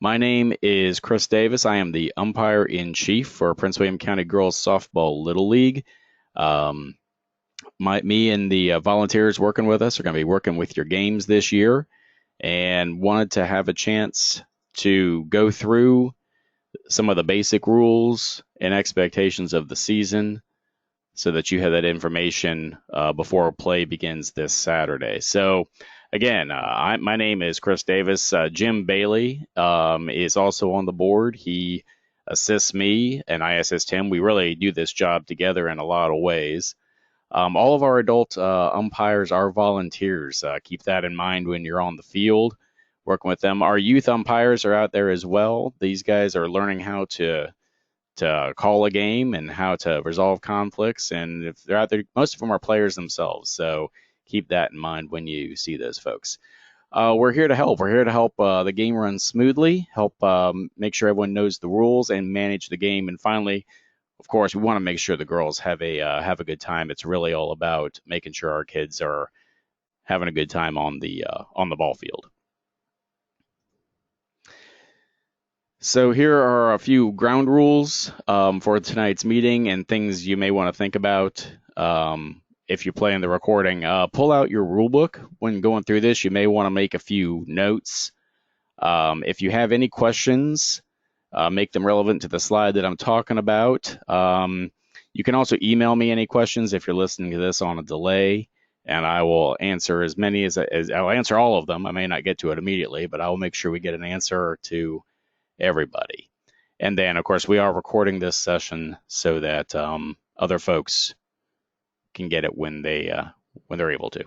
My name is Chris Davis. I am the umpire-in-chief for Prince William County Girls Softball Little League. Um, me and the volunteers working with us are going to be working with your games this year, and wanted to have a chance to go through some of the basic rules and expectations of the season so that you have that information before play begins this Saturday. So, again, my name is Chris Davis. Jim Bailey is also on the board. He assists me, and I assist him. We really do this job together in a lot of ways. All of our adult umpires are volunteers. Keep that in mind when you're on the field working with them. Our youth umpires are out there as well. These guys are learning how to call a game and how to resolve conflicts. And if they're out there, most of them are players themselves. So keep that in mind when you see those folks. We're here to help. We're here to help the game run smoothly, help make sure everyone knows the rules and manage the game. And finally, of course, we want to make sure the girls have a good time. It's really all about making sure our kids are having a good time on the ball field. So here are a few ground rules for tonight's meeting and things you may want to think about if you play in the recording. Pull out your rule book when going through this. You may want to make a few notes. If you have any questions, make them relevant to the slide that I'm talking about. You can also email me any questions if you're listening to this on a delay, and I will answer as many as I'll answer all of them. I may not get to it immediately, but I will make sure we get an answer to everybody. And then, of course, we are recording this session so that other folks can get it when they're able to.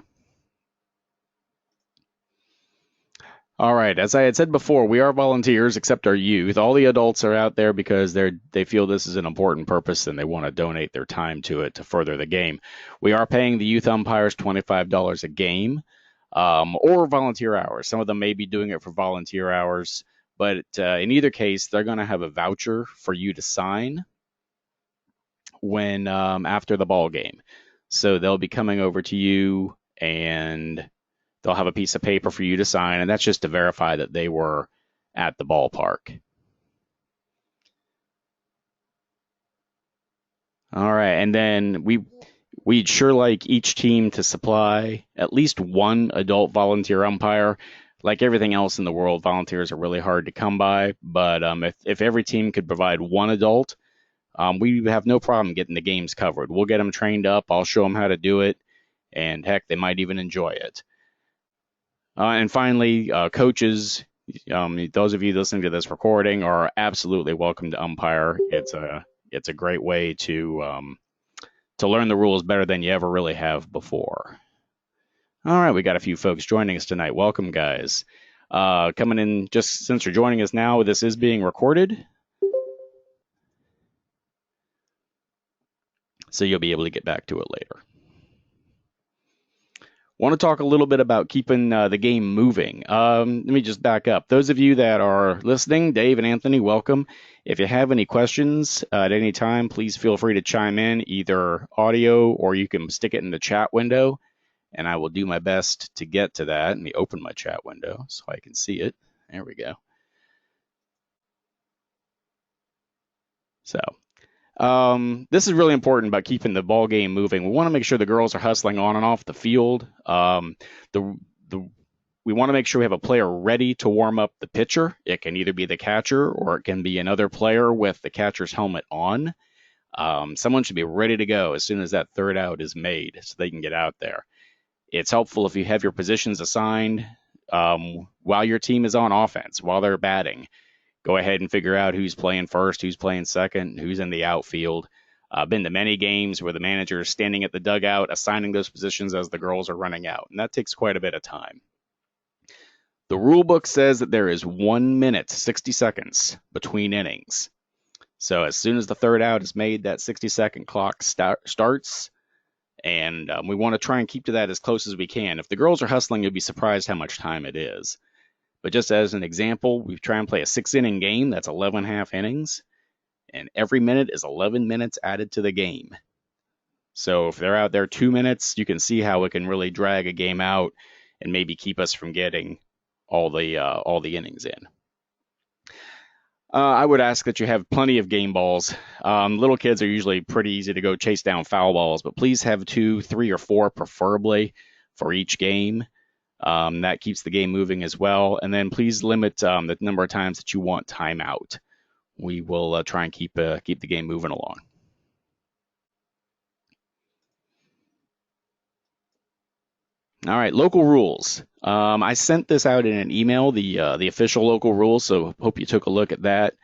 All right, as I had said before, we are volunteers, except our youth. All the adults are out there because they feel this is an important purpose and they want to donate their time to it to further the game. We are paying the youth umpires $25 a game or volunteer hours. Some of them may be doing it for volunteer hours. But in either case, they're going to have a voucher for you to sign when after the ball game. So they'll be coming over to you and they'll have a piece of paper for you to sign, and that's just to verify that they were at the ballpark. All right, and then we'd sure like each team to supply at least one adult volunteer umpire. Like everything else in the world, volunteers are really hard to come by. But if every team could provide one adult, we have no problem getting the games covered. We'll get them trained up. I'll show them how to do it. And heck, they might even enjoy it. And finally, coaches, those of you listening to this recording are absolutely welcome to umpire. It's a great way to learn the rules better than you ever really have before. All right, we got a few folks joining us tonight. Welcome, guys. Coming in just since you're joining us now, this is being recorded, so you'll be able to get back to it later. Want to talk a little bit about keeping the game moving. Let me just back up. Those of you that are listening, Dave and Anthony, welcome. If you have any questions at any time, please feel free to chime in, either audio or you can stick it in the chat window. And I will do my best to get to that. Let me open my chat window so I can see it. There we go. So this is really important about keeping the ball game moving. We want to make sure the girls are hustling on and off the field. We want to make sure we have a player ready to warm up the pitcher. It can either be the catcher or it can be another player with the catcher's helmet on. Someone should be ready to go as soon as that third out is made so they can get out there. It's helpful if you have your positions assigned while your team is on offense, while they're batting. Go ahead and figure out who's playing first, who's playing second, who's in the outfield. I've been to many games where the manager is standing at the dugout, assigning those positions as the girls are running out, and that takes quite a bit of time. The rule book says that there is 1 minute, 60 seconds between innings. So as soon as the third out is made, that 60-second clock starts. And we want to try and keep to that as close as we can. If the girls are hustling, you'll be surprised how much time it is. But just as an example, we try and play a 6-inning game. That's 11 half innings. And every minute is 11 minutes added to the game. So if they're out there 2 minutes, you can see how it can really drag a game out and maybe keep us from getting all the innings in. I would ask that you have plenty of game balls. Little kids are usually pretty easy to go chase down foul balls, but please have 2, 3, or 4 preferably for each game. That keeps the game moving as well. And then please limit the number of times that you want timeout. We will try and keep the game moving along. All right, local rules. I sent this out in an email, the official local rules, so hope you took a look at that.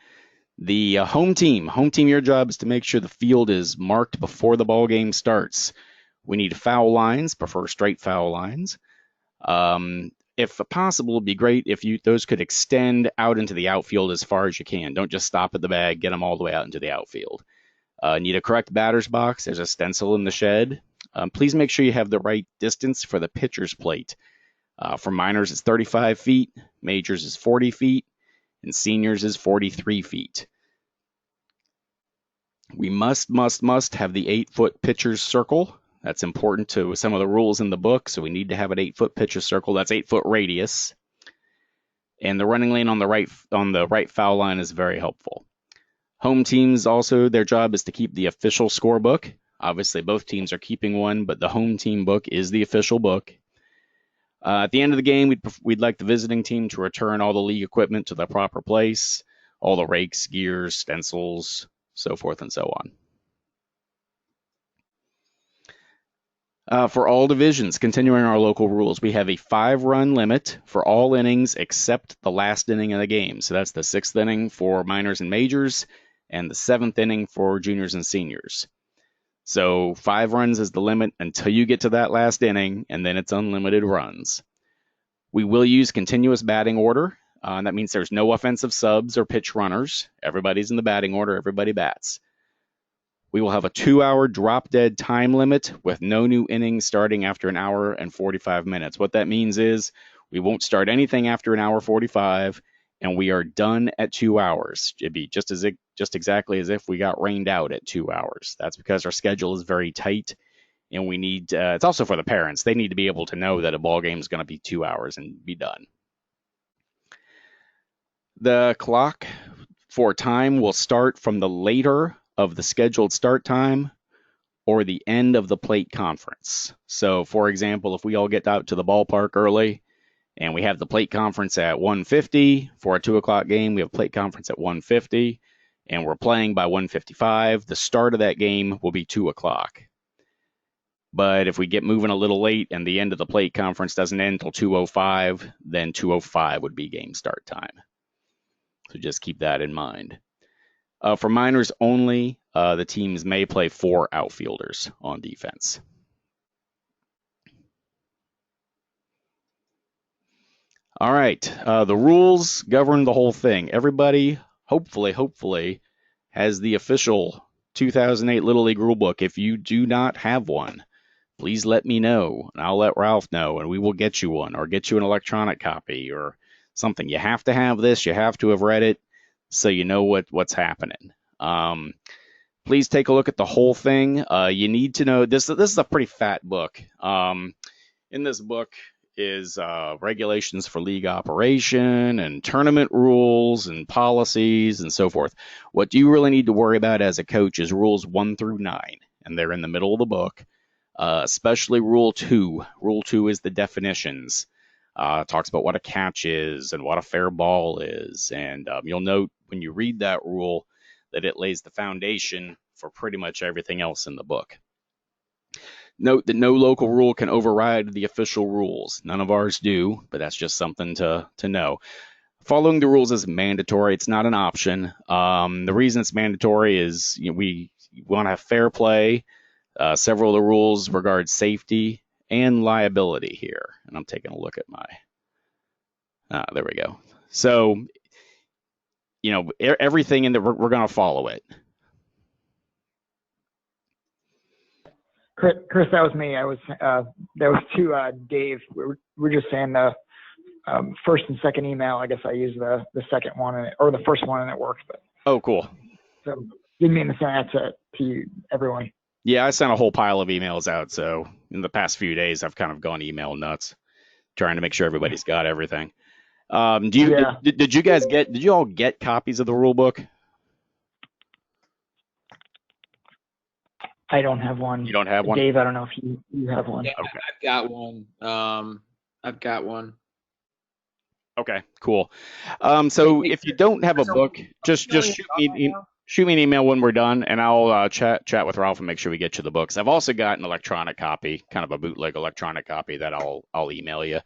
The home team, your job is to make sure the field is marked before the ball game starts. We need foul lines, prefer straight foul lines. If possible, it'd be great if those could extend out into the outfield as far as you can. Don't just stop at the bag, get them all the way out into the outfield. Need a correct batter's box. There's a stencil in the shed. Please make sure you have the right distance for the pitcher's plate. For minors, it's 35 feet, majors is 40 feet, and seniors is 43 feet. We must have the 8-foot pitcher's circle. That's important to some of the rules in the book, so we need to have an 8-foot pitcher's circle. That's 8-foot radius. And the running lane on the right foul line is very helpful. Home teams also, their job is to keep the official scorebook. Obviously, both teams are keeping one, but the home team book is the official book. At the end of the game, we'd like the visiting team to return all the league equipment to the proper place, all the rakes, gears, stencils, so forth and so on. For all divisions, continuing our local rules, we have a 5-run limit for all innings except the last inning of the game. So that's the 6th inning for minors and majors and the 7th inning for juniors and seniors. So 5 runs is the limit until you get to that last inning, and then it's unlimited runs. We will use continuous batting order. That means there's no offensive subs or pitch runners. Everybody's in the batting order. Everybody bats. We will have a 2-hour drop-dead time limit with no new innings starting after an hour and 45 minutes. What that means is we won't start anything after an hour 45, and we are done at 2 hours. It'd be just exactly as if we got rained out at 2 hours. That's because our schedule is very tight, and we need it's also for the parents. They need to be able to know that a ball game is going to be 2 hours and be done. The clock for time will start from the later of the scheduled start time or the end of the plate conference. So, for example, if we all get out to the ballpark early, and we have the plate conference at 1:50 for a 2 o'clock game. We have plate conference at 1:50, and we're playing by 1:55. The start of that game will be 2 o'clock. But if we get moving a little late and the end of the plate conference doesn't end until 2:05, then 2:05 would be game start time. So just keep that in mind. For minors only, the teams may play 4 outfielders on defense. All right, the rules govern the whole thing. Everybody, hopefully, has the official 2008 Little League Rulebook. If you do not have one, please let me know, and I'll let Ralph know, and we will get you one, or get you an electronic copy, or something. You have to have this. You have to have read it, so you know what's happening. Please take a look at the whole thing. You need to know this is a pretty fat book. In this book is regulations for league operation and tournament rules and policies and so forth. What you really need to worry about as a coach is rules 1 through 9, and they're in the middle of the book, especially Rule 2. Rule 2 is the definitions. It talks about what a catch is and what a fair ball is, and you'll note when you read that rule that it lays the foundation for pretty much everything else in the book. Note that no local rule can override the official rules. None of ours do, but that's just something to know. Following the rules is mandatory. It's not an option. The reason it's mandatory is we want to have fair play. Several of the rules regard safety and liability here. And I'm taking a look at my... there we go. So, everything in there, we're going to follow it. Chris, that was me. That was to Dave. We're just saying the first and second email. I guess I used the second one or the first one and it worked. But oh, cool. So didn't mean to send that to you, everyone. Yeah, I sent a whole pile of emails out. So in the past few days, I've kind of gone email nuts, trying to make sure everybody's got everything. Do you Yeah, did you guys did you all get copies of the rule book? I don't have one. You don't have one? Dave, I don't know if you have one. Yeah, Okay. I've got one. I've got one. Okay, cool. Hey, So hey, if you don't have a so book, just emailing it shoot out me right now? shoot me an email when we're done, and I'll chat with Ralph and make sure we get you the books. I've also got an electronic copy, kind of a bootleg electronic copy that I'll email you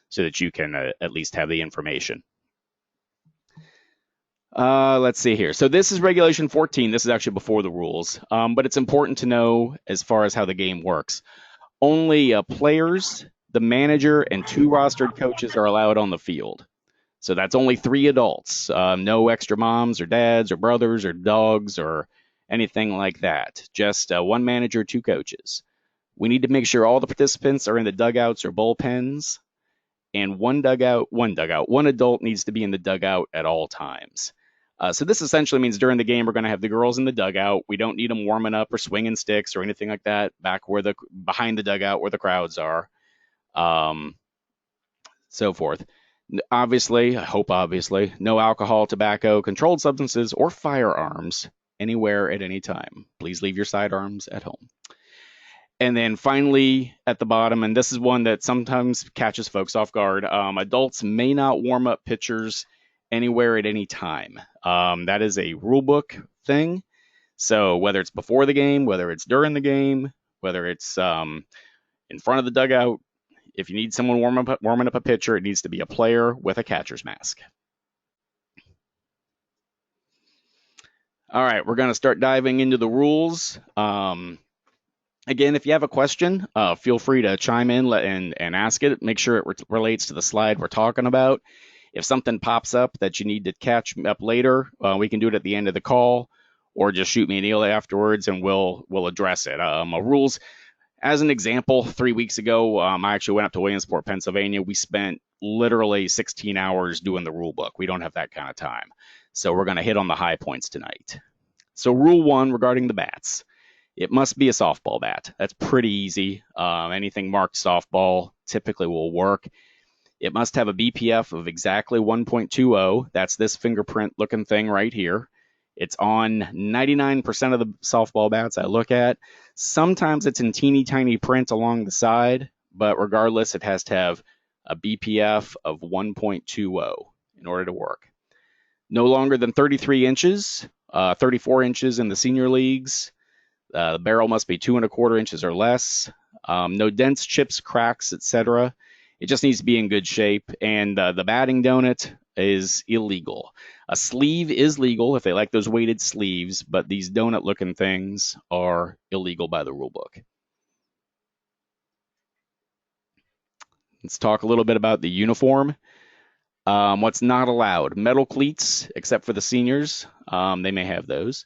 so that you can at least have the information. Let's see here. So this is Regulation 14. This is actually before the rules, but it's important to know as far as how the game works. Only players, the manager, and 2 rostered coaches are allowed on the field. So that's only 3 adults. No extra moms or dads or brothers or dogs or anything like that. Just 1 manager, 2 coaches. We need to make sure all the participants are in the dugouts or bullpens, and one adult needs to be in the dugout at all times. So this essentially means during the game we're going to have the girls in the dugout. We don't need them warming up or swinging sticks or anything like that behind the dugout where the crowds are. Um, so forth. Obviously, I hope obviously, no alcohol, tobacco, controlled substances, or firearms anywhere at any time. Please leave your sidearms at home. And then finally, at the bottom, and this is one that sometimes catches folks off guard, adults may not warm up pitchers anywhere at any time. That is a rule book thing. So whether it's before the game, whether it's during the game, whether it's in front of the dugout, if you need someone warming up a pitcher, it needs to be a player with a catcher's mask. All right, we're going to start diving into the rules. Again, if you have a question, feel free to chime in and ask it. Make sure it relates to the slide we're talking about. If something pops up that you need to catch up later, we can do it at the end of the call, or just shoot me an email afterwards, and we'll address it. Rules, as an example, 3 weeks ago, I actually went up to Williamsport, Pennsylvania. We spent literally 16 hours doing the rule book. We don't have that kind of time. So we're going to hit on the high points tonight. So rule 1 regarding the bats. It must be a softball bat. That's pretty easy. Anything marked softball typically will work. It must have a BPF of exactly 1.20. That's this fingerprint looking thing right here. It's on 99% of the softball bats I look at. Sometimes it's in teeny tiny print along the side, but regardless, it has to have a BPF of 1.20 in order to work. No longer than 33 inches, 34 inches in the senior leagues. The barrel must be 2¼ inches or less. No dents, chips, cracks, etc. It just needs to be in good shape. And the batting donut is illegal. A sleeve is legal if they like those weighted sleeves, but these donut-looking things are illegal by the rule book. Let's talk a little bit about the uniform. What's not allowed? Metal cleats, except for the seniors. They may have those.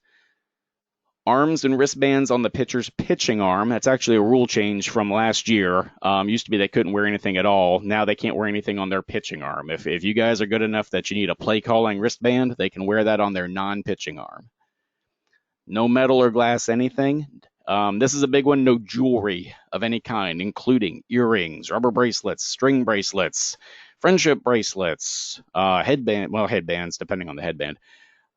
Arms and wristbands on the pitcher's pitching arm. That's actually a rule change from last year. Used to be they couldn't wear anything at all. Now they can't wear anything on their pitching arm. If you guys are good enough that you need a play calling wristband, they can wear that on their non-pitching arm. No metal or glass anything. This is a big one. No jewelry of any kind, including earrings, rubber bracelets, string bracelets, friendship bracelets, headbands, depending on the headband.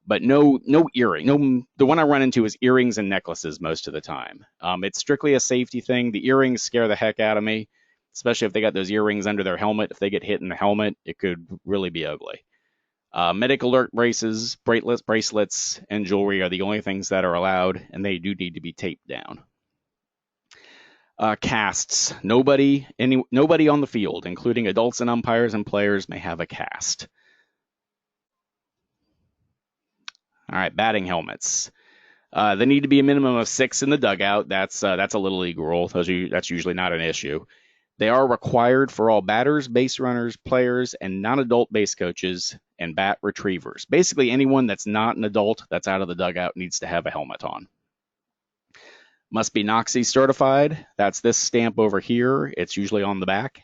But no earring. No, the one I run into is earrings and necklaces most of the time. It's strictly a safety thing. The earrings scare the heck out of me, especially if they got those earrings under their helmet. If they get hit in the helmet, it could really be ugly. Medic alert braces, bracelets, and jewelry are the only things that are allowed, and they do need to be taped down. Casts. Nobody on the field, including adults and umpires and players, may have a cast. All right, batting helmets. They need to be a minimum of 6 in the dugout. That's a little league rule. That's usually not an issue. They are required for all batters, base runners, players, and non-adult base coaches and bat retrievers. Basically, anyone that's not an adult that's out of the dugout needs to have a helmet on. Must be NOXI certified. That's this stamp over here. It's usually on the back.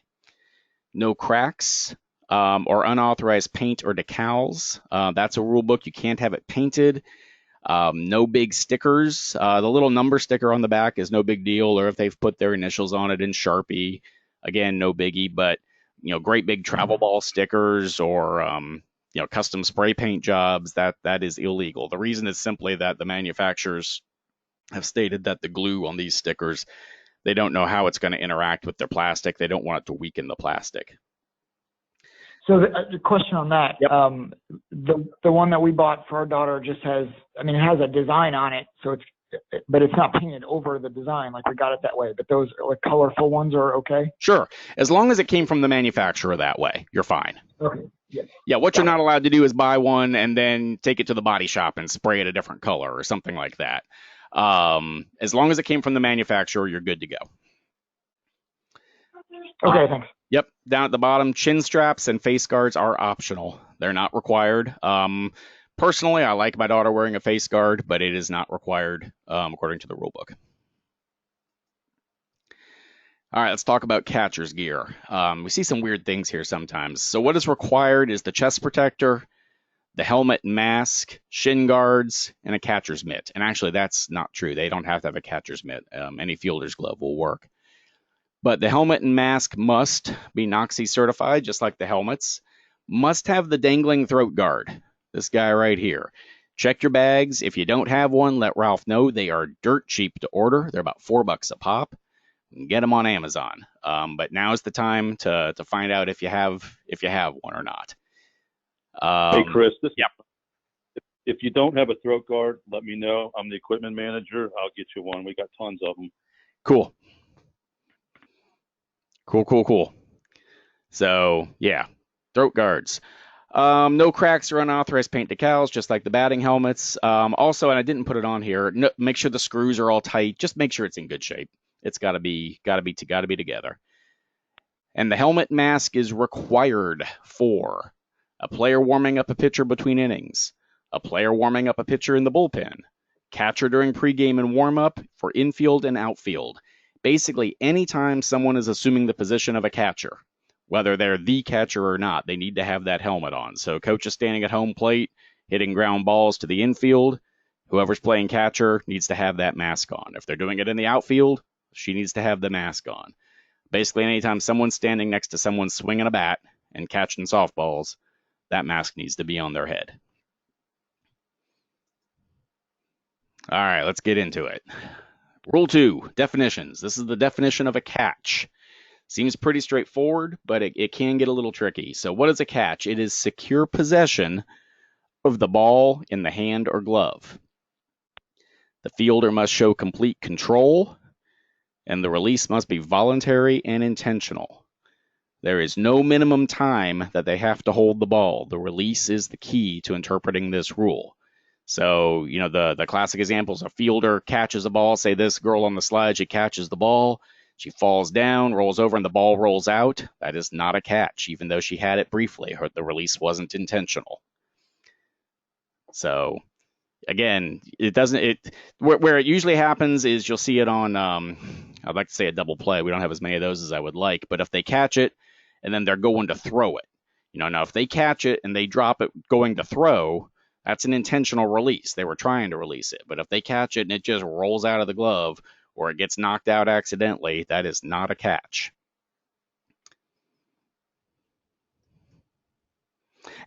No cracks or unauthorized paint or decals. That's a rule book. You can't have it painted. No big stickers. The little number sticker on the back is no big deal, or if they've put their initials on it in Sharpie, again, no biggie. But great big travel ball stickers or custom spray paint jobs, that is illegal. The reason is simply that the manufacturers have stated that the glue on these stickers, they don't know how it's going to interact with their plastic. They don't want it to weaken the plastic. So the question on that, Yep. The one that we bought for our daughter just has, I mean, it has a design on it, but it's not painted over the design like we got it that way. But those like colorful ones are okay? Sure. As long as it came from the manufacturer that way, you're fine. Okay. Yeah, what you're not allowed to do is buy one and then take it to the body shop and spray it a different color or something like that. As long as it came from the manufacturer, you're good to go. Okay, thanks. Yep. Down at the bottom, chin straps and face guards are optional. They're not required. Personally, I like my daughter wearing a face guard, but it is not required according to the rule book. All right, let's talk about catcher's gear. We see some weird things here sometimes. So what is required is the chest protector, the helmet and mask, shin guards, and a catcher's mitt. And actually, that's not true. They don't have to have a catcher's mitt. Any fielder's glove will work. But the helmet and mask must be NOCSI certified, just like the helmets. Must have the dangling throat guard. This guy right here. Check your bags. If you don't have one, let Ralph know. They are dirt cheap to order. They're about $4 a pop. Get them on Amazon. But now is the time to find out if you have one or not. Hey, Chris. Yep. If you don't have a throat guard, let me know. I'm the equipment manager. I'll get you one. We got tons of them. Cool. So, yeah, throat guards. No cracks or unauthorized paint decals, just like the batting helmets. Also, and I didn't put it on here, make sure the screws are all tight. Just make sure it's in good shape. It's got to be together. And the helmet mask is required for a player warming up a pitcher between innings, a player warming up a pitcher in the bullpen, catcher during pregame and warm-up, for infield and outfield. Basically, anytime someone is assuming the position of a catcher, whether they're the catcher or not, they need to have that helmet on. So coach is standing at home plate, hitting ground balls to the infield. Whoever's playing catcher needs to have that mask on. If they're doing it in the outfield, she needs to have the mask on. Basically, anytime someone's standing next to someone swinging a bat and catching softballs, that mask needs to be on their head. All right, let's get into it. Rule 2, definitions. This is the definition of a catch. Seems pretty straightforward, but it can get a little tricky. So what is a catch? It is secure possession of the ball in the hand or glove. The fielder must show complete control, and the release must be voluntary and intentional. There is no minimum time that they have to hold the ball. The release is the key to interpreting this rule. So, the classic examples, a fielder catches a ball, say this girl on the slide, she catches the ball, she falls down, rolls over, and the ball rolls out. That is not a catch, even though she had it briefly. The release wasn't intentional. So, again, where it usually happens is you'll see it on, I'd like to say a double play. We don't have as many of those as I would like, but if they catch it and then they're going to throw it, now if they catch it and they drop it going to throw, that's an intentional release. They were trying to release it. But if they catch it and it just rolls out of the glove or it gets knocked out accidentally, that is not a catch.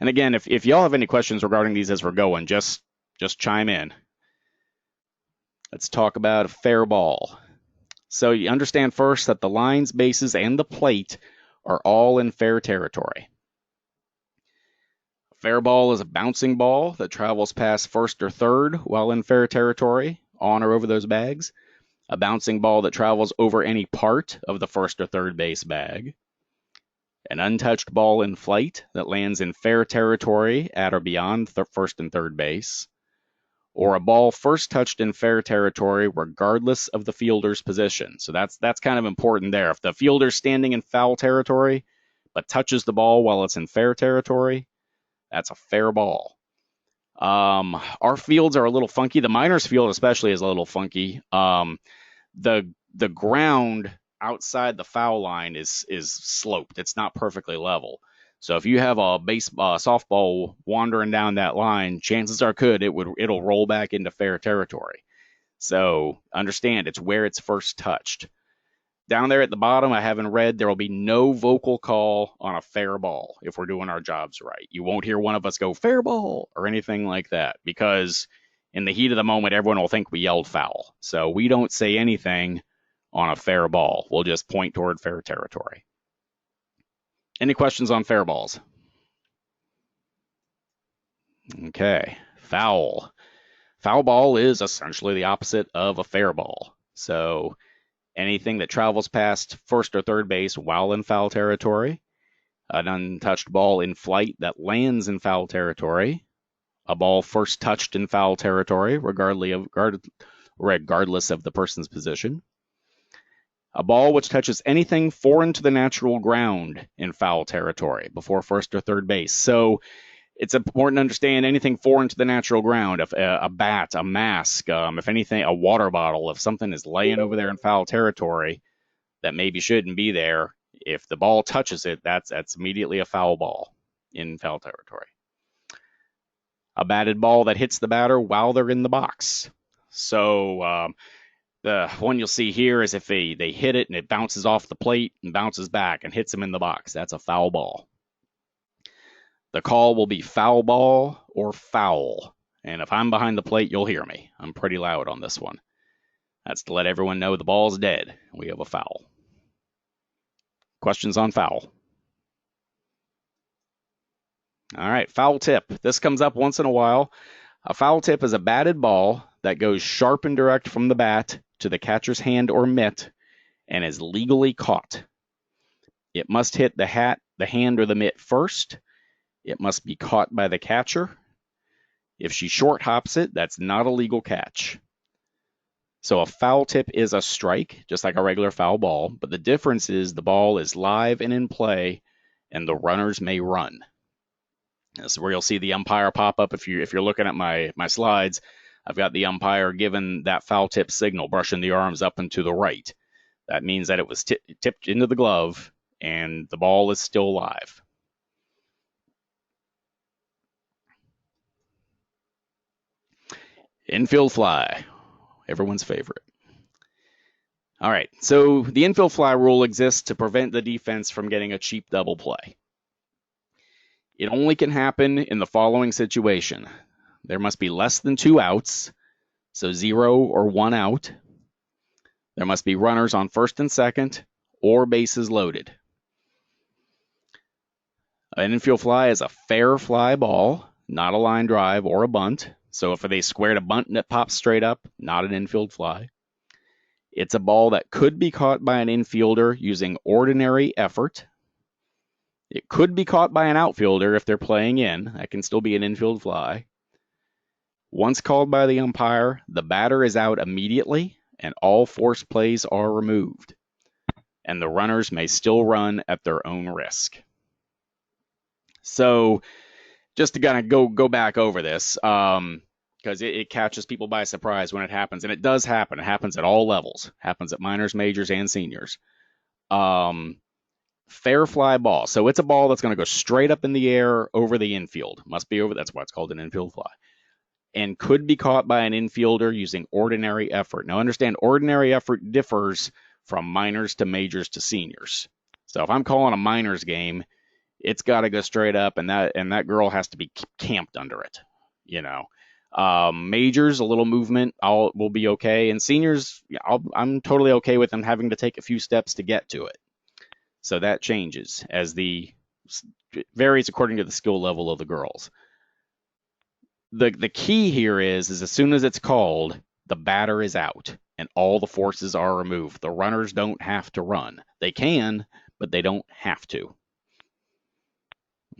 And again, if y'all have any questions regarding these as we're going, just chime in. Let's talk about a fair ball. So you understand first that the lines, bases, and the plate are all in fair territory. Fair ball is a bouncing ball that travels past first or third while in fair territory, on or over those bags. A bouncing ball that travels over any part of the first or third base bag. An untouched ball in flight that lands in fair territory at or beyond first and third base. Or a ball first touched in fair territory regardless of the fielder's position. So that's kind of important there. If the fielder's standing in foul territory but touches the ball while it's in fair territory, that's a fair ball. Our fields are a little funky. The minors field especially is a little funky. The ground outside the foul line is sloped. It's not perfectly level. So if you have a softball wandering down that line, chances are it'll roll back into fair territory. So understand it's where it's first touched. down there at the bottom, I have in red, there will be no vocal call on a fair ball if we're doing our jobs right. You won't hear one of us go fair ball or anything like that, because in the heat of the moment, everyone will think we yelled foul. So we don't say anything on a fair ball. We'll just point toward fair territory. Any questions on fair balls? Okay, foul. Foul ball is essentially the opposite of a fair ball. So anything that travels past first or third base while in foul territory, an untouched ball in flight that lands in foul territory, a ball first touched in foul territory, regardless of the person's position, a ball which touches anything foreign to the natural ground in foul territory before first or third base. So it's important to understand anything foreign to the natural ground, if a bat, a mask, if anything, a water bottle, if something is laying over there in foul territory that maybe shouldn't be there, if the ball touches it, that's immediately a foul ball in foul territory. A batted ball that hits the batter while they're in the box. So the one you'll see here is if they hit it and it bounces off the plate and bounces back and hits them in the box. That's a foul ball. The call will be foul ball or foul. And if I'm behind the plate, you'll hear me. I'm pretty loud on this one. That's to let everyone know the ball's dead. We have a foul. Questions on foul? All right, foul tip. This comes up once in a while. A foul tip is a batted ball that goes sharp and direct from the bat to the catcher's hand or mitt and is legally caught. It must hit the hand, or the mitt first. It must be caught by the catcher. If she short hops it, that's not a legal catch. So a foul tip is a strike, just like a regular foul ball, but the difference is the ball is live and in play, and the runners may run. This is where you'll see the umpire pop up. If you're looking at my slides, I've got the umpire giving that foul tip signal, brushing the arms up and to the right. That means that it was tipped into the glove, and the ball is still live. Infield fly, everyone's favorite. All right, so the infield fly rule exists to prevent the defense from getting a cheap double play. It only can happen in the following situation. There must be less than 2 outs, so 0 or 1 out. There must be runners on first and second, or bases loaded. An infield fly is a fair fly ball, not a line drive or a bunt. So if they squared a bunt and it pops straight up, not an infield fly. It's a ball that could be caught by an infielder using ordinary effort. It could be caught by an outfielder if they're playing in. That can still be an infield fly. Once called by the umpire, the batter is out immediately and all forced plays are removed. And the runners may still run at their own risk. So just to kind of go back over this, because it catches people by surprise when it happens, and it does happen. It happens at all levels. It happens at minors, majors, and seniors. Fair fly ball. So it's a ball that's going to go straight up in the air over the infield. Must be over. That's why it's called an infield fly. And could be caught by an infielder using ordinary effort. Now understand, ordinary effort differs from minors to majors to seniors. So if I'm calling a minors game, it's got to go straight up, and that girl has to be camped under it. You know, majors, a little movement will be okay, and seniors, I'm totally okay with them having to take a few steps to get to it. So that changes as varies according to the skill level of the girls. The key here is as soon as it's called, the batter is out and all the forces are removed. The runners don't have to run. They can, but they don't have to.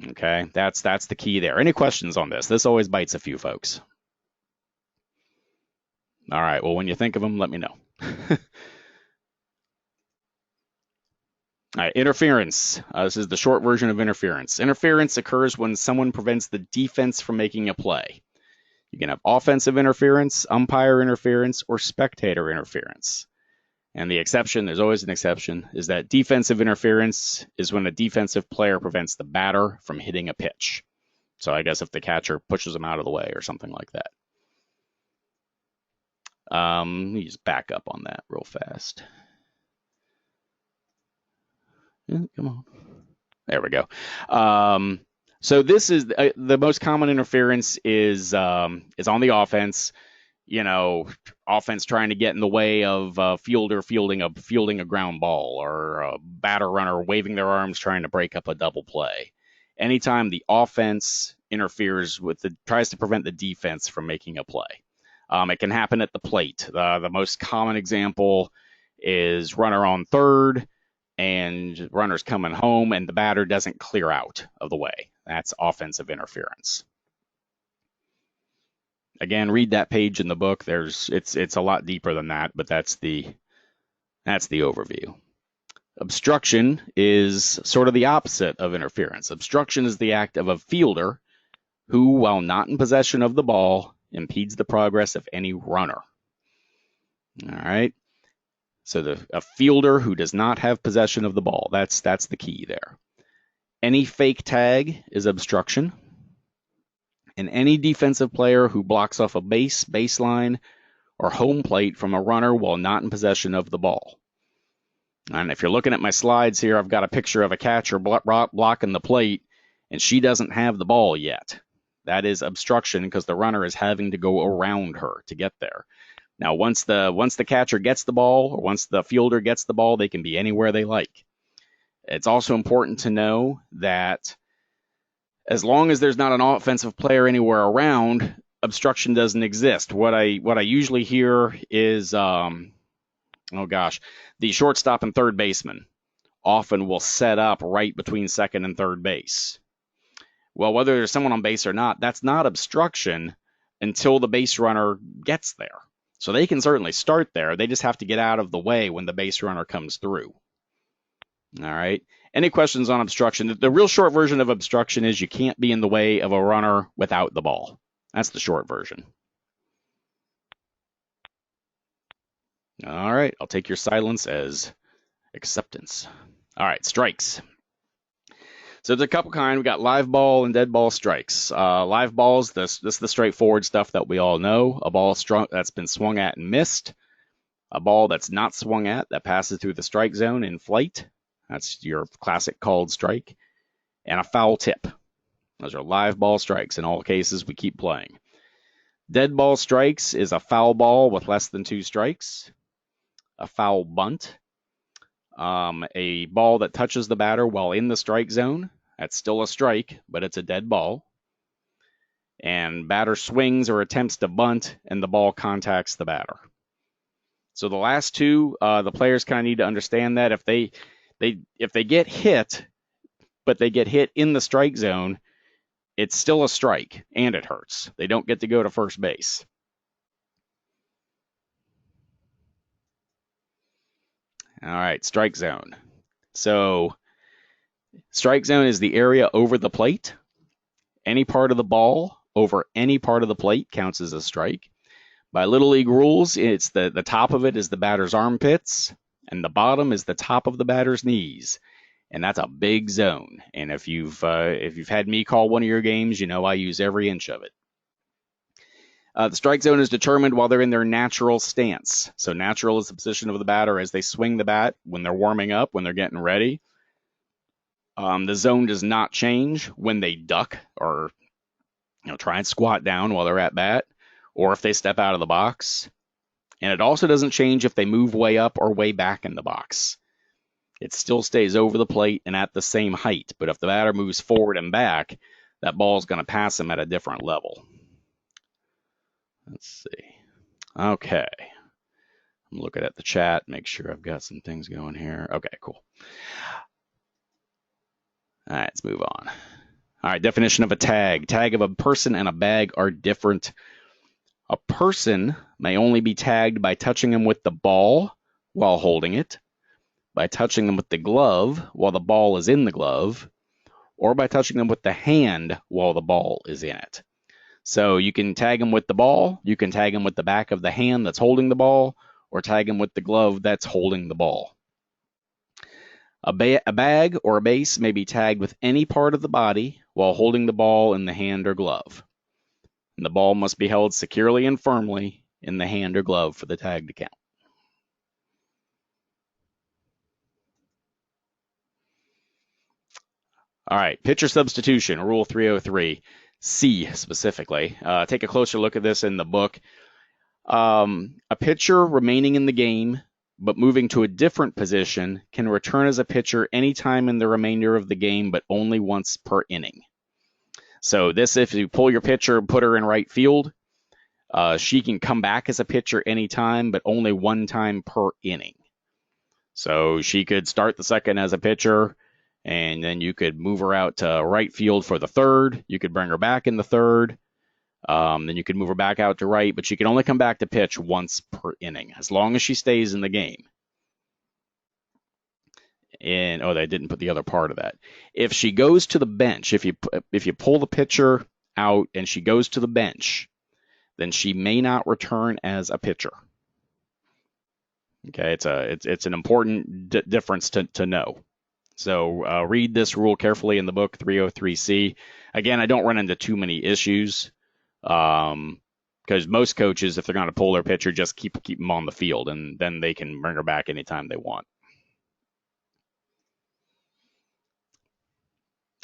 Okay, that's the key there. Any questions on this? This always bites a few folks. All right, well, when you think of them, let me know. All right, interference. This is the short version of interference. Interference occurs when someone prevents the defense from making a play. You can have offensive interference, umpire interference, or spectator interference. And the exception, there's always an exception, is that defensive interference is when a defensive player prevents the batter from hitting a pitch. So I guess if the catcher pushes them out of the way or something like that. Let me just back up on that real fast. Come on. There we go. So this is the most common interference is on the offense. Offense trying to get in the way of a fielder fielding a ground ball, or a batter runner waving their arms trying to break up a double play. Anytime the offense interferes tries to prevent the defense from making a play. It can happen at the plate. The most common example is runner on third and runner's coming home and the batter doesn't clear out of the way. That's offensive interference. Again, read that page in the book. It's a lot deeper than that, but that's the overview. Obstruction is sort of the opposite of interference. Obstruction is the act of a fielder who, while not in possession of the ball, impedes the progress of any runner. All right. So a fielder who does not have possession of the ball, that's the key there. Any fake tag is obstruction. And any defensive player who blocks off a baseline, or home plate from a runner while not in possession of the ball. And if you're looking at my slides here, I've got a picture of a catcher blocking the plate, and she doesn't have the ball yet. That is obstruction because the runner is having to go around her to get there. Now, once the catcher gets the ball, or once the fielder gets the ball, they can be anywhere they like. It's also important to know that as long as there's not an offensive player anywhere around, obstruction doesn't exist. What I usually hear is, the shortstop and third baseman often will set up right between second and third base. Well, whether there's someone on base or not, that's not obstruction until the base runner gets there. So they can certainly start there. They just have to get out of the way when the base runner comes through. All right. Any questions on obstruction? The real short version of obstruction is you can't be in the way of a runner without the ball. That's the short version. All right. I'll take your silence as acceptance. All right. Strikes. So there's a couple kinds. We got live ball and dead ball strikes. Live balls, this is the straightforward stuff that we all know. A ball that's been swung at and missed. A ball that's not swung at that passes through the strike zone in flight. That's your classic called strike. And a foul tip. Those are live ball strikes. In all cases, we keep playing. Dead ball strikes is a foul ball with less than 2 strikes. A foul bunt. A ball that touches the batter while in the strike zone. That's still a strike, but it's a dead ball. And batter swings or attempts to bunt, and the ball contacts the batter. So the last two, the players kind of need to understand that if they get hit, but they get hit in the strike zone, it's still a strike, and it hurts. They don't get to go to first base. All right, strike zone. So strike zone is the area over the plate. Any part of the ball over any part of the plate counts as a strike. By Little League rules, it's the top of it is the batter's armpits, and the bottom is the top of the batter's knees. And that's a big zone. And if you've had me call one of your games, you know I use every inch of it. The strike zone is determined while they're in their natural stance. So natural is the position of the batter as they swing the bat when they're warming up, when they're getting ready. The zone does not change when they duck or try and squat down while they're at bat, or if they step out of the box. And it also doesn't change if they move way up or way back in the box. It still stays over the plate and at the same height. But if the batter moves forward and back, that ball is going to pass them at a different level. Let's see. Okay. I'm looking at the chat, make sure I've got some things going here. Okay, cool. All right, let's move on. All right, definition of a tag. Tag of a person and a bag are different. A person may only be tagged by touching them with the ball while holding it, by touching them with the glove while the ball is in the glove, or by touching them with the hand while the ball is in it. So you can tag them with the ball, you can tag them with the back of the hand that's holding the ball, or tag them with the glove that's holding the ball. A bag or a base may be tagged with any part of the body while holding the ball in the hand or glove. And the ball must be held securely and firmly in the hand or glove for the tag to count. All right, pitcher substitution, Rule 303C specifically. Take a closer look at this in the book. A pitcher remaining in the game but moving to a different position can return as a pitcher anytime in the remainder of the game, but only once per inning. So this, if you pull your pitcher and put her in right field, she can come back as a pitcher anytime, but only one time per inning. So she could start the second as a pitcher, and then you could move her out to right field for the third. You could bring her back in the third. Then you could move her back out to right, but she can only come back to pitch once per inning, as long as she stays in the game. And they didn't put the other part of that. If she goes to the bench, if you pull the pitcher out and she goes to the bench, then she may not return as a pitcher. Okay, it's an important difference to know. So read this rule carefully in the book 303C. Again, I don't run into too many issues because most coaches, if they're going to pull their pitcher, just keep them on the field, and then they can bring her back anytime they want.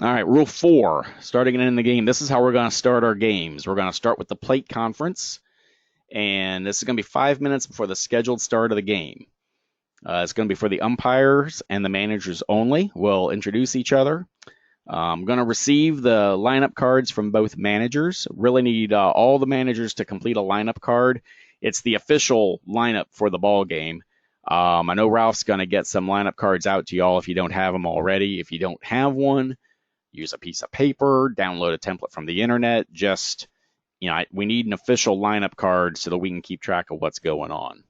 All right, Rule 4, starting and ending the game. This is how we're going to start our games. We're going to start with the plate conference, and this is going to be 5 minutes before the scheduled start of the game. It's going to be for the umpires and the managers only. We'll introduce each other. I'm going to receive the lineup cards from both managers. Really need all the managers to complete a lineup card. It's the official lineup for the ball game. I know Ralph's going to get some lineup cards out to y'all if you don't have them already. If you don't have one, use a piece of paper, download a template from the internet. We need an official lineup card so that we can keep track of what's going on.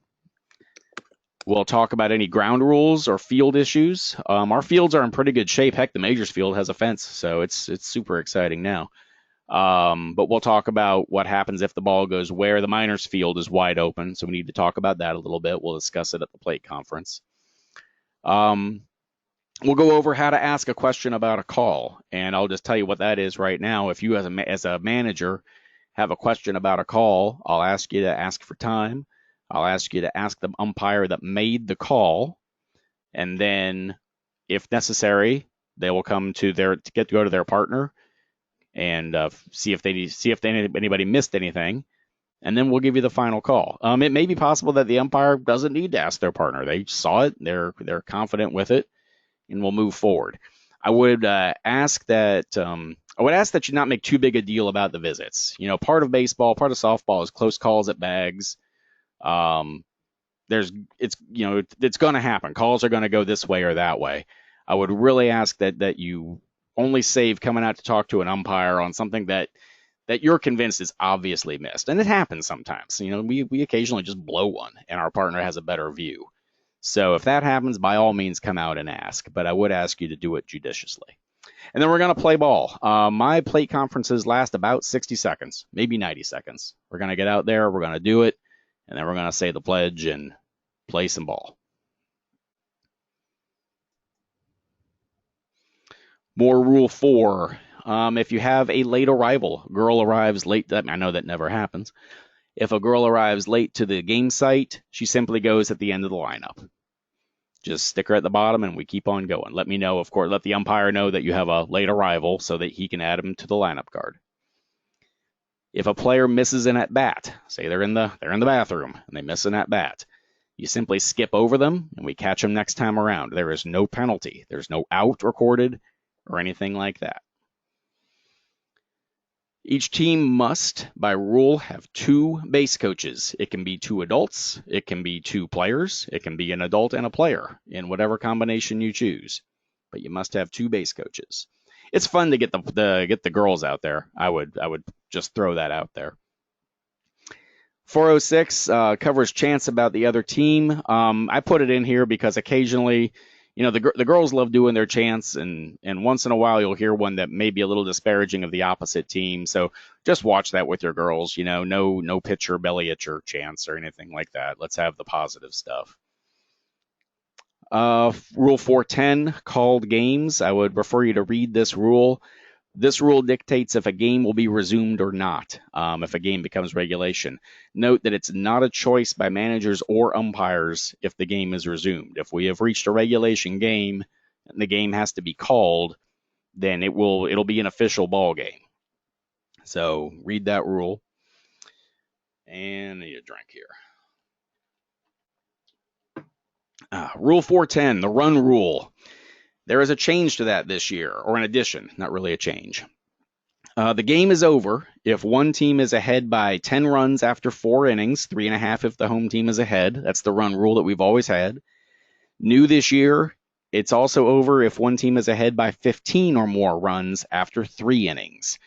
We'll talk about any ground rules or field issues. Our fields are in pretty good shape. Heck, the Majors field has a fence, so it's super exciting now. But we'll talk about what happens if the ball goes where. The Miners field is wide open, so we need to talk about that a little bit. We'll discuss it at the plate conference. We'll go over how to ask a question about a call, and I'll just tell you what that is right now. If you as a manager have a question about a call, I'll ask you to ask for time. I'll ask you to ask the umpire that made the call, and then, if necessary, they will come to go to their partner and see if anybody missed anything, and then we'll give you the final call. It may be possible that the umpire doesn't need to ask their partner; they saw it, they're confident with it, and we'll move forward. I would ask that you not make too big a deal about the visits. Part of baseball, part of softball is close calls at bags. It's going to happen. Calls are going to go this way or that way. I would really ask that you only save coming out to talk to an umpire on something that you're convinced is obviously missed. And it happens sometimes. We occasionally just blow one and our partner has a better view. So if that happens, by all means, come out and ask. But I would ask you to do it judiciously. And then we're going to play ball. My plate conferences last about 60 seconds, maybe 90 seconds. We're going to get out there. We're going to do it. And then we're going to say the pledge and play some ball. More Rule 4. If you have a late arrival, girl arrives late. I know that never happens. If a girl arrives late to the game site, she simply goes at the end of the lineup. Just stick her at the bottom and we keep on going. Let me know, of course, let the umpire know that you have a late arrival so that he can add them to the lineup card. If a player misses an at-bat, say they're in the bathroom and they miss an at-bat, you simply skip over them and we catch them next time around. There is no penalty. There's no out recorded or anything like that. Each team must, by rule, have 2 base coaches. It can be 2 adults. It can be 2 players. It can be an adult and a player in whatever combination you choose. But you must have 2 base coaches. It's fun to get the girls out there. I would just throw that out there. 406 covers chants about the other team. I put it in here because occasionally, the girls love doing their chants, and once in a while you'll hear one that may be a little disparaging of the opposite team. So just watch that with your girls. No pitcher belly itcher chants or anything like that. Let's have the positive stuff. Rule 410, called games. I would refer you to read this rule. This rule dictates if a game will be resumed or not, if a game becomes regulation. Note that it's not a choice by managers or umpires if the game is resumed. If we have reached a regulation game and the game has to be called, then it'll be an official ball game. So read that rule. And I need a drink here. Rule 410, the run rule. There is a change to that this year, or an addition, not really a change. The game is over if one team is ahead by 10 runs after 4 innings, 3.5 if the home team is ahead. That's the run rule that we've always had. New this year, it's also over if one team is ahead by 15 or more runs after 3 innings,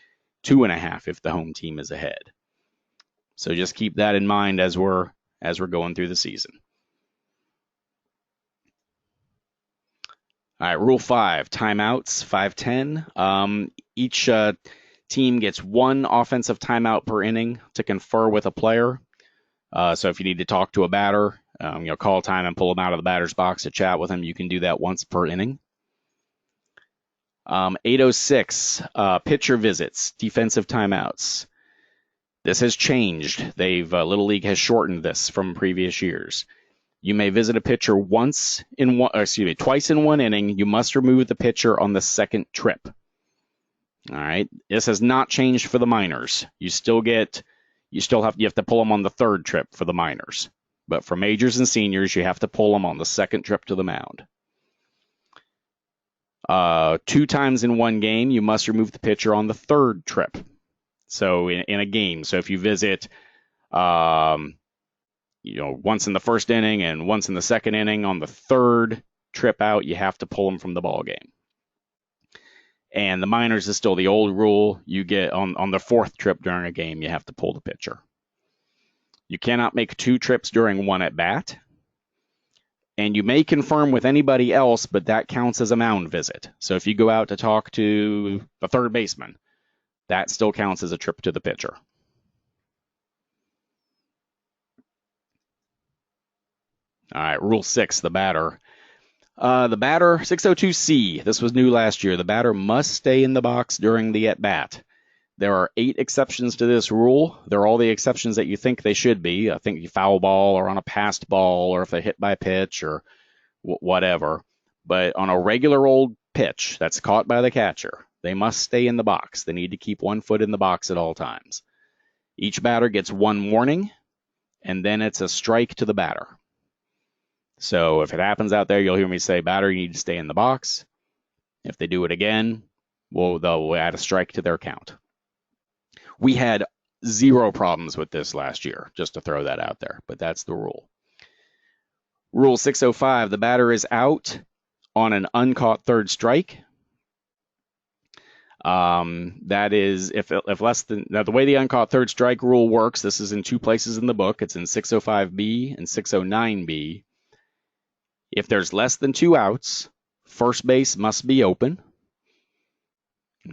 2.5 if the home team is ahead. So just keep that in mind as we're going through the season. All right, Rule 5, timeouts, 510. Each team gets 1 offensive timeout per inning to confer with a player. So if you need to talk to a batter, call time and pull them out of the batter's box to chat with them, you can do that once per inning. 806, pitcher visits, defensive timeouts. This has changed. Little League has shortened this from previous years. You may visit a pitcher twice in one inning. You must remove the pitcher on the second trip. All right. This has not changed for the minors. You have to pull them on the third trip for the minors. But for majors and seniors, you have to pull them on the second trip to the mound. 2 times in one game, you must remove the pitcher on the third trip. So in a game, so if you visit, once in the first inning and once in the second inning, on the third trip out, you have to pull them from the ball game. And the minors is still the old rule. You get on the fourth trip during a game, you have to pull the pitcher. You cannot make 2 trips during one at bat. And you may confirm with anybody else, but that counts as a mound visit. So if you go out to talk to the third baseman, that still counts as a trip to the pitcher. All right, Rule 6, the batter. The batter, 602C, this was new last year. The batter must stay in the box during the at-bat. There are 8 exceptions to this rule. They're all the exceptions that you think they should be. I think you foul ball or on a passed ball or if they hit by pitch or whatever. But on a regular old pitch that's caught by the catcher, they must stay in the box. They need to keep 1 foot in the box at all times. Each batter gets 1 warning, and then it's a strike to the batter. So if it happens out there, you'll hear me say, batter, you need to stay in the box. If they do it again, they'll add a strike to their count. We had 0 problems with this last year, just to throw that out there, but that's the rule. Rule 605, the batter is out on an uncaught third strike. That is if less than, now the way the uncaught third strike rule works, this is in 2 places in the book. It's in 605B and 609B. If there's less than 2 outs, first base must be open.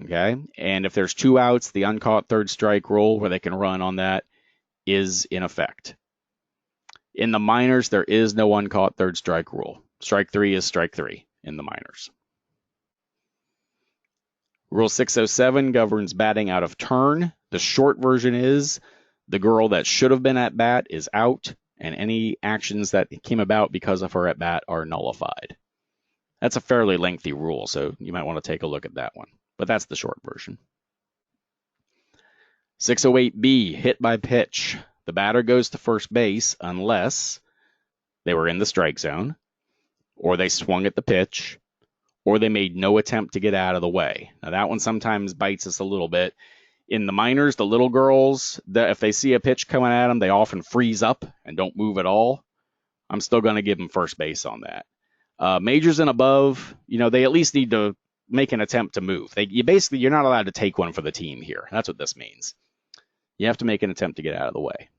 Okay, and if there's 2 outs, the uncaught third strike rule where they can run on that is in effect. In the minors, there is no uncaught third strike rule. Strike 3 is strike 3 in the minors. Rule 607 governs batting out of turn. The short version is the girl that should have been at bat is out, and any actions that came about because of her at bat are nullified. That's a fairly lengthy rule, so you might want to take a look at that one. But that's the short version. 608B, hit by pitch. The batter goes to first base unless they were in the strike zone, or they swung at the pitch, or they made no attempt to get out of the way. Now that one sometimes bites us a little bit. In the minors, the little girls, if they see a pitch coming at them, they often freeze up and don't move at all. I'm still going to give them first base on that. Majors and above, they at least need to make an attempt to move. You're not allowed to take one for the team here. That's what this means. You have to make an attempt to get out of the way.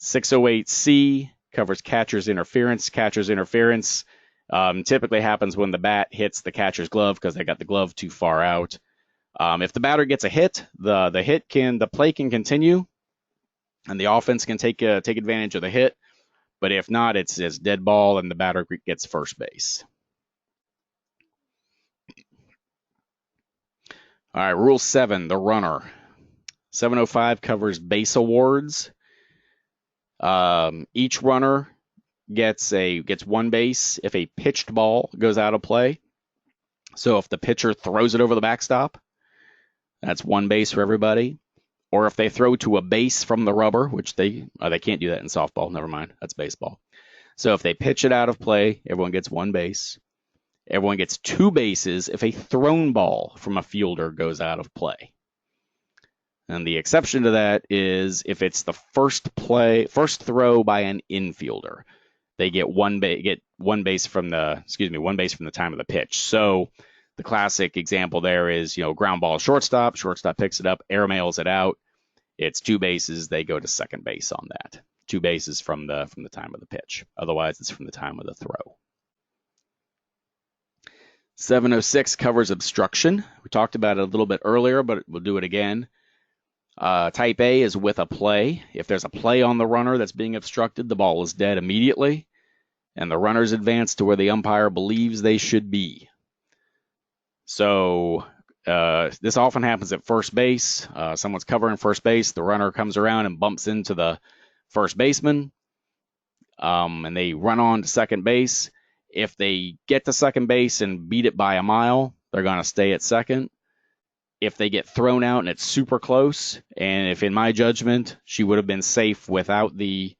608C covers catcher's interference. Catcher's interference typically happens when the bat hits the catcher's glove because they got the glove too far out. If the batter gets a hit, the play can continue, and the offense can take advantage of the hit. But if not, it's dead ball, and the batter gets first base. All right, Rule 7, the runner. 705 covers base awards. Each runner gets 1 base if a pitched ball goes out of play. So if the pitcher throws it over the backstop, that's one base for everybody. Or if they throw to a base from the rubber, which they can't do that in softball. Never mind, that's baseball. So if they pitch it out of play, everyone gets one base. Everyone gets two bases if a thrown ball from a fielder goes out of play. And the exception to that is if it's the first throw by an infielder. They get one base from the time of the pitch. So the classic example there is, ground ball shortstop picks it up, air mails it out. It's two bases, they go to second base on that. Two bases from the time of the pitch. Otherwise, it's from the time of the throw. 706 covers obstruction. We talked about it a little bit earlier, but we'll do it again. Type A is with a play. If there's a play on the runner that's being obstructed, the ball is dead immediately, and the runners advance to where the umpire believes they should be. So this often happens at first base. Someone's covering first base. The runner comes around and bumps into the first baseman, and they run on to second base. If they get to second base and beat it by a mile, they're going to stay at second. If they get thrown out and it's super close, and if in my judgment she would have been safe without the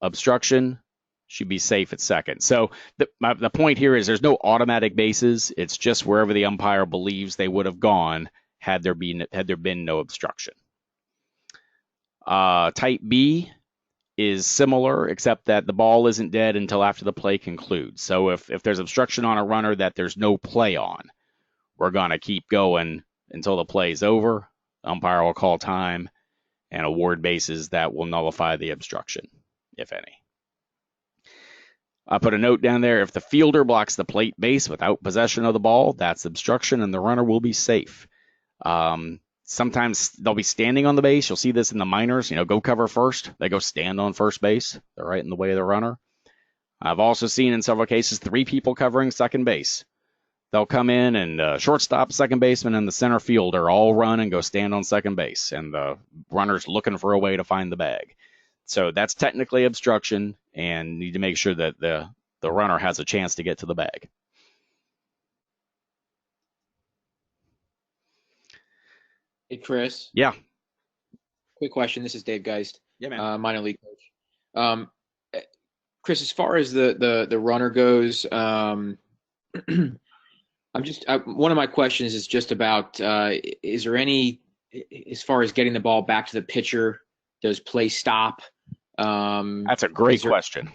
obstruction, she'd be safe at second. So the point here is there's no automatic bases. It's just wherever the umpire believes they would have gone had there been no obstruction. Type B is similar, except that the ball isn't dead until after the play concludes. So if there's obstruction on a runner that there's no play on, we're going to keep going until the play is over. The umpire will call time and award bases that will nullify the obstruction, if any. I put a note down there. If the fielder blocks the plate base without possession of the ball, that's obstruction and the runner will be safe. Sometimes they'll be standing on the base. You'll see this in the minors. Go cover first. They go stand on first base. They're right in the way of the runner. I've also seen in several cases 3 people covering second base. They'll come in and shortstop, second baseman, and the center fielder all run and go stand on second base, and the runner's looking for a way to find the bag. So that's technically obstruction, and need to make sure that the runner has a chance to get to the bag. Hey, Chris. Yeah. Quick question. This is Dave Geist. Yeah, man. Minor league coach. Chris, as far as the runner goes, one of my questions is just about, is there any, as far as getting the ball back to the pitcher, does play stop? That's a great question.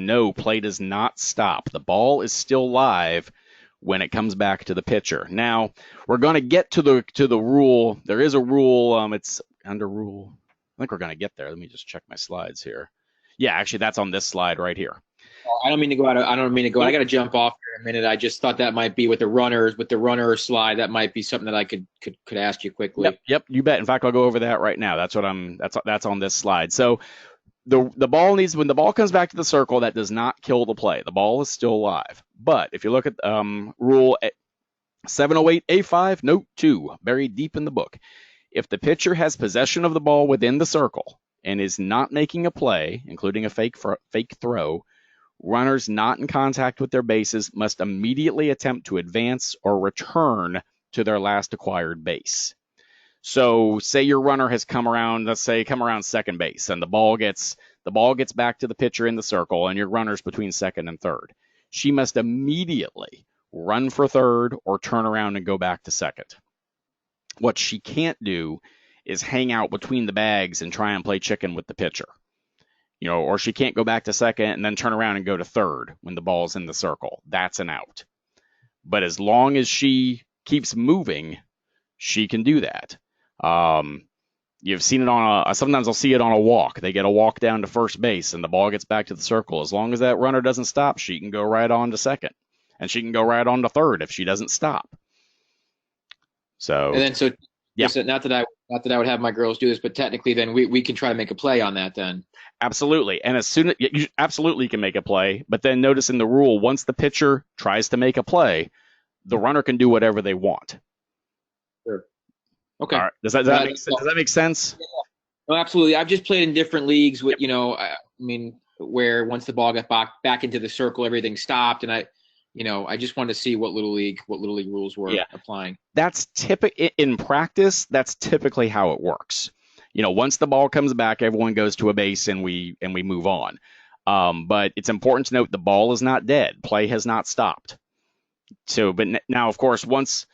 No, play does not stop. The ball is still live when it comes back to the pitcher. Now, we're going to get to the rule. There is a rule. It's under rule. I think we're going to get there. Let me just check my slides here. Yeah, actually, that's on this slide right here. I don't mean to go out. I got to jump off here a minute. I just thought that might be with the runner slide. That might be something that I could ask you quickly. Yep, you bet. In fact, I'll go over that right now. That's on this slide. So the ball needs, when the ball comes back to the circle, that does not kill the play. The ball is still live. But if you look at rule 708A5, note 2, buried deep in the book, if the pitcher has possession of the ball within the circle and is not making a play, including a fake throw, runners not in contact with their bases must immediately attempt to advance or return to their last acquired base. So say your runner has come around second base, and the ball gets back to the pitcher in the circle, and your runner's between second and third. She must immediately run for third or turn around and go back to second. What she can't do is hang out between the bags and try and play chicken with the pitcher. Or she can't go back to second and then turn around and go to third when the ball's in the circle. That's an out. But as long as she keeps moving, she can do that. You've seen it sometimes I'll see it on a walk. They get a walk down to first base and the ball gets back to the circle. As long as that runner doesn't stop, she can go right on to second. And she can go right on to third if she doesn't stop. So, and then yeah. Not that I would have my girls do this, but technically then we can try to make a play on that then. Absolutely. And as soon as you absolutely can make a play, but then notice in the rule, once the pitcher tries to make a play, the runner can do whatever they want. Sure. Okay. All right. Does that make sense? Yeah. No, absolutely. I've just played in different leagues where once the ball got back into the circle, everything stopped. And I just wanted to see what Little League rules were Yeah. applying. That's in practice, that's typically how it works. Once the ball comes back, everyone goes to a base and we move on. But it's important to note the ball is not dead. Play has not stopped. So, but now, of course, once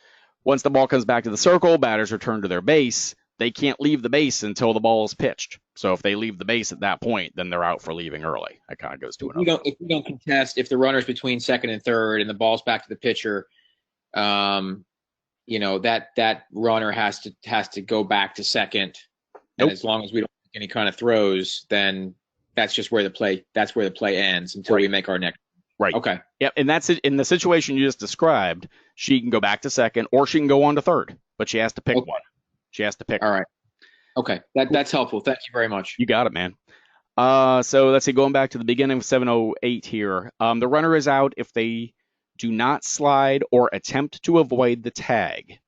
the ball comes back to the circle, batters return to their base. They can't leave the base until the ball is pitched. So if they leave the base at that point, then they're out for leaving early. That kind of goes to another. If we don't contest, if the runner's between second and third and the ball's back to the pitcher, that runner has to go back to second. Nope. And as long as we don't make any kind of throws, then that's just where the play ends until we make our next. Right. Okay. Yep. And that's it. In the situation you just described, she can go back to second or she can go on to third, but she has to pick one. She has to pick. All right. Okay. That's helpful. Thank you very much. You got it, man. So let's see, going back to the beginning of 708 here. The runner is out if they do not slide or attempt to avoid the tag.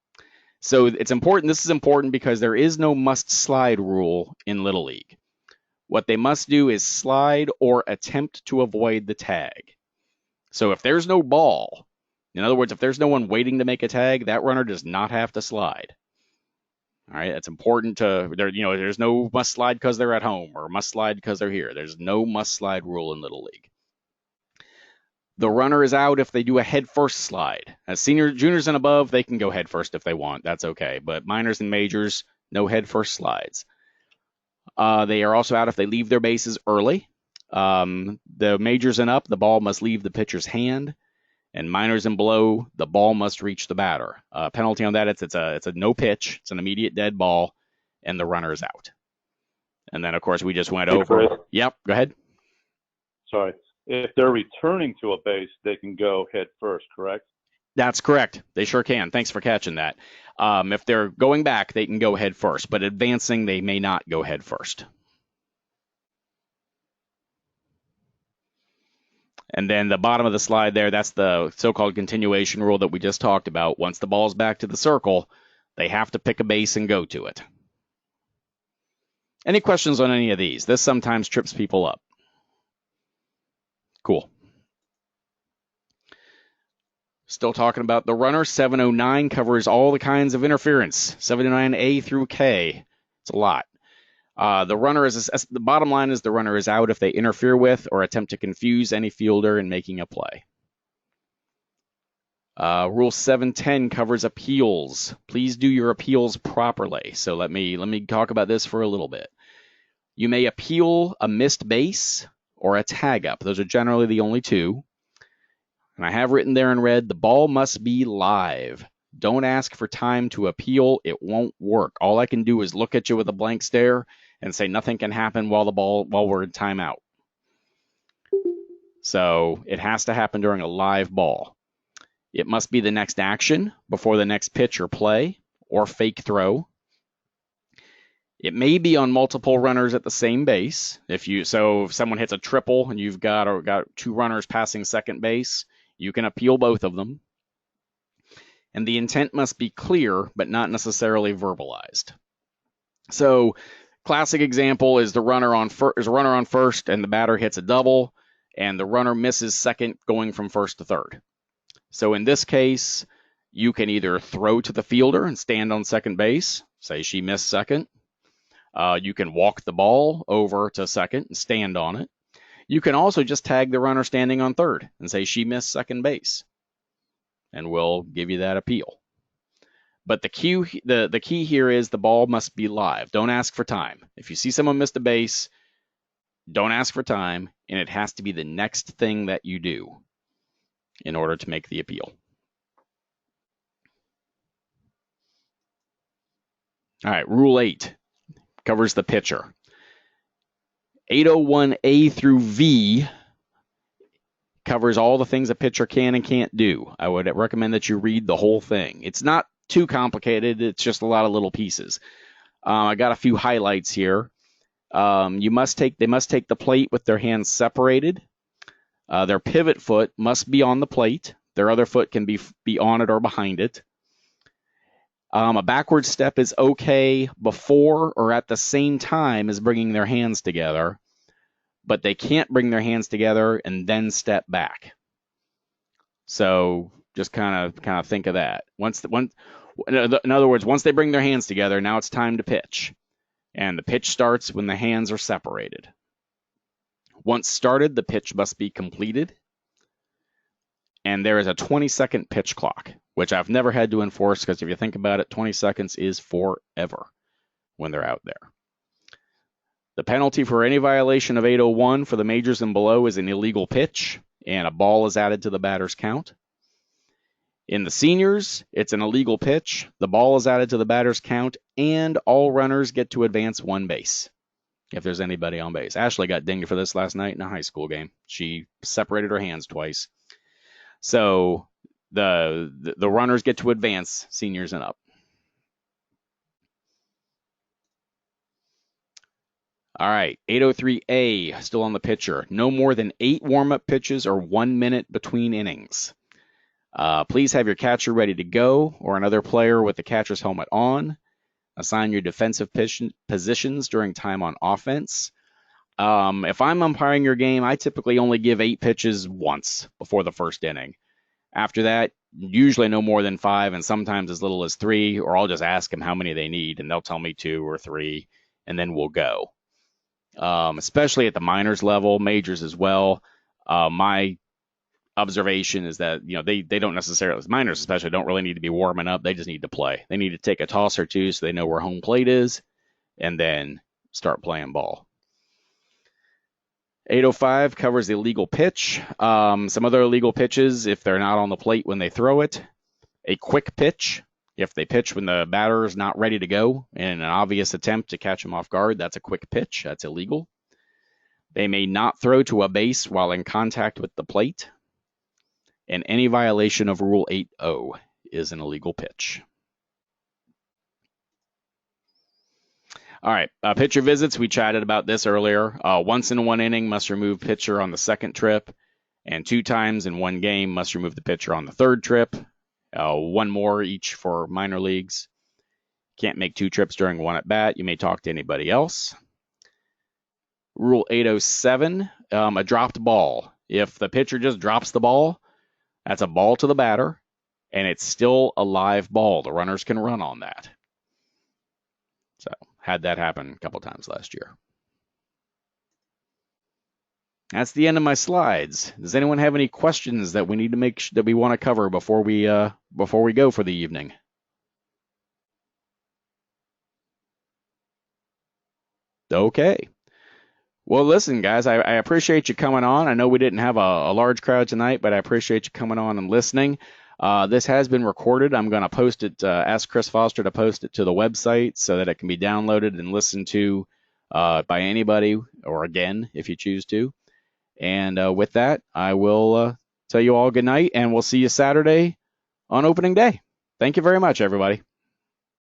So it's important. This is important because there is no must slide rule in Little League. What they must do is slide or attempt to avoid the tag. So if there's no ball, in other words, if there's no one waiting to make a tag, that runner does not have to slide. All right, that's important there's no must slide because they're at home or must slide because they're here. There's no must slide rule in Little League. The runner is out if they do a head first slide. As juniors and above, they can go head first if they want. That's okay. But minors and majors, no head first slides. They are also out if they leave their bases early. The majors and up, the ball must leave the pitcher's hand. And minors and below, the ball must reach the batter. Penalty on that, it's a no pitch. It's an immediate dead ball, and the runner is out. And then, of course, we just went over. Chris. Yep, go ahead. Sorry. If they're returning to a base, they can go head first, correct? That's correct. They sure can. Thanks for catching that. If they're going back, they can go head first, but advancing, they may not go head first. And then the bottom of the slide there, that's the so-called continuation rule that we just talked about. Once the ball's back to the circle, they have to pick a base and go to it. Any questions on any of these? This sometimes trips people up. Cool. Still talking about the runner. 709 covers all the kinds of interference. 709A through K. It's a lot. The bottom line is the runner is out if they interfere with or attempt to confuse any fielder in making a play. Rule 710 covers appeals. Please do your appeals properly. So let me talk about this for a little bit. You may appeal a missed base or a tag up. Those are generally the only two. And I have written there in red, the ball must be live. Don't ask for time to appeal. It won't work. All I can do is look at you with a blank stare and say nothing can happen while we're in timeout. So it has to happen during a live ball. It must be the next action before the next pitch or play or fake throw. It may be on multiple runners at the same base. If someone hits a triple and you've got two runners passing second base, you can appeal both of them. And the intent must be clear, but not necessarily verbalized. So, classic example is a runner on first, and the batter hits a double, and the runner misses second, going from first to third. So in this case, you can either throw to the fielder and stand on second base, say she missed second. You can walk the ball over to second and stand on it. You can also just tag the runner standing on third and say she missed second base, and we'll give you that appeal. But the key here is the ball must be live. Don't ask for time. If you see someone miss a base, don't ask for time, and it has to be the next thing that you do in order to make the appeal. All right, Rule 8 covers the pitcher. 801A through V covers all the things a pitcher can and can't do. I would recommend that you read the whole thing. It's not too complicated. It's just a lot of little pieces. I got a few highlights here. They must take the plate with their hands separated. Their pivot foot must be on the plate. Their other foot can be on it or behind it. A backward step is okay before or at the same time as bringing their hands together, but they can't bring their hands together and then step back. So just kind of think of that. In other words, once they bring their hands together, now it's time to pitch. And the pitch starts when the hands are separated. Once started, the pitch must be completed. And there is a 20-second pitch clock, which I've never had to enforce because if you think about it, 20 seconds is forever when they're out there. The penalty for any violation of 801 for the majors and below is an illegal pitch, and a ball is added to the batter's count. In the seniors, it's an illegal pitch, the ball is added to the batter's count, and all runners get to advance one base if there's anybody on base. Ashley got dinged for this last night in a high school game. She separated her hands twice. So the runners get to advance, seniors and up. All right, 803A, still on the pitcher. No more than 8 warm-up pitches or 1 minute between innings. Please have your catcher ready to go or another player with the catcher's helmet on. Assign your defensive positions during time on offense. If I'm umpiring your game, I typically only give 8 pitches once before the first inning. After that, usually no more than 5 and sometimes as little as 3, or I'll just ask them how many they need and they'll tell me 2 or 3, and then we'll go. Especially at the minors level, majors as well. My observation is that, they don't necessarily, minors especially, don't really need to be warming up. They just need to play. They need to take a toss or two so they know where home plate is and then start playing ball. 805 covers the illegal pitch. Some other illegal pitches, if they're not on the plate when they throw it. A quick pitch, if they pitch when the batter is not ready to go in an obvious attempt to catch him off guard, that's a quick pitch. That's illegal. They may not throw to a base while in contact with the plate. And any violation of Rule 8-0 is an illegal pitch. All right, pitcher visits. We chatted about this earlier. Once in one inning, must remove pitcher on the second trip. And 2 times in one game, must remove the pitcher on the third trip. 1 more each for minor leagues. Can't make 2 trips during one at bat. You may talk to anybody else. Rule 807, a dropped ball. If the pitcher just drops the ball, that's a ball to the batter, and it's still a live ball. The runners can run on that. So, had that happen a couple times last year. That's the end of my slides. Does anyone have any questions that we need to that we want to cover before we go for the evening? Okay. Well, listen, guys, I appreciate you coming on. I know we didn't have a large crowd tonight, but I appreciate you coming on and listening. This has been recorded. I'm going to post it, ask Chris Foster to post it to the website so that it can be downloaded and listened to by anybody or again if you choose to. And with that, I will tell you all good night, and we'll see you Saturday on opening day. Thank you very much, everybody.